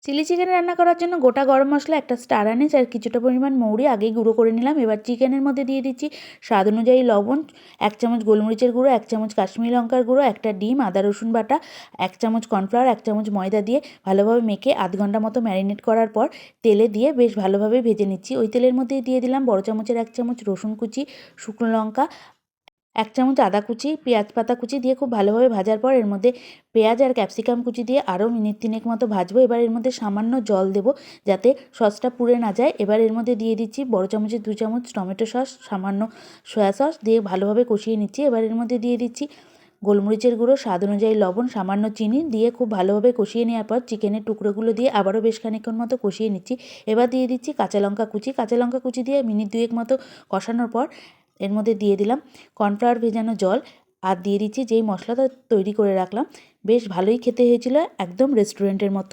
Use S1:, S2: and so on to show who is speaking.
S1: Chilli chicken রান্না করার জন্য গোটা গরম মশলা, একটা স্টার আনিস আর কিছুটা পরিমাণ মৌরি আগেই গুঁড়ো করে নিলাম। এবার চিকেনের মধ্যে দিয়ে দিচ্ছি স্বাদ অনুযায়ী লবণ, 1 চামচ গোলমরিচের গুঁড়ো, 1 চামচ কাশ্মীরি লঙ্কার গুঁড়ো, একটা ডিম, আদা রসুন বাটা, 1 চামচ কর্নফ্লাওয়ার, 1 চামচ ময়দা দিয়ে ভালোভাবে মেখে আধ ঘন্টা মতো ম্যারিনেট করার পর তেলে দিয়ে বেশ ভালোভাবে ভেজে নিচ্ছি। ওই তেলের মধ্যেই দিয়ে দিলাম বড় চামচের 1 চামচ রসুন কুচি, শুকনো লঙ্কা, 1 চামচ আদা কুচি, পেঁয়াজ পাতা কুচি দিয়ে খুব ভালোভাবে ভাজার পর এর মধ্যে পেঁয়াজ আর ক্যাপসিকাম কুচি দিয়ে আরও মিনিট 3 মতো ভাজবো। এবার এর মধ্যে সামান্য জল দেবো যাতে সসটা পুড়ে না যায়। এবার এর মধ্যে দিয়ে দিচ্ছি বড় চামচের 2 চামচ টমেটো সস, সামান্য সয়া সস দিয়ে ভালোভাবে কষিয়ে নিচ্ছি। এবার এর মধ্যে দিয়ে দিচ্ছি গোলমরিচের গুঁড়ো, স্বাদ অনুযায়ী লবণ, সামান্য চিনি দিয়ে খুব ভালোভাবে কষিয়ে নেওয়ার পর চিকেনের টুকরোগুলো দিয়ে আবারও বেশ খানিকক্ষণ মতো কষিয়ে নিচ্ছি। এবার দিয়ে দিচ্ছি কাঁচা লঙ্কা কুচি দিয়ে মিনিট 2 মতো কষানোর পর এর মধ্যে দিয়ে দিলাম কর্নফ্লাওয়ার ভেজানো জল আর দিয়ে দিচ্ছি যেই মশলাটা তৈরি করে রাখলাম। বেশ ভালোই খেতে হয়েছিল, একদম রেস্টুরেন্টের মতো।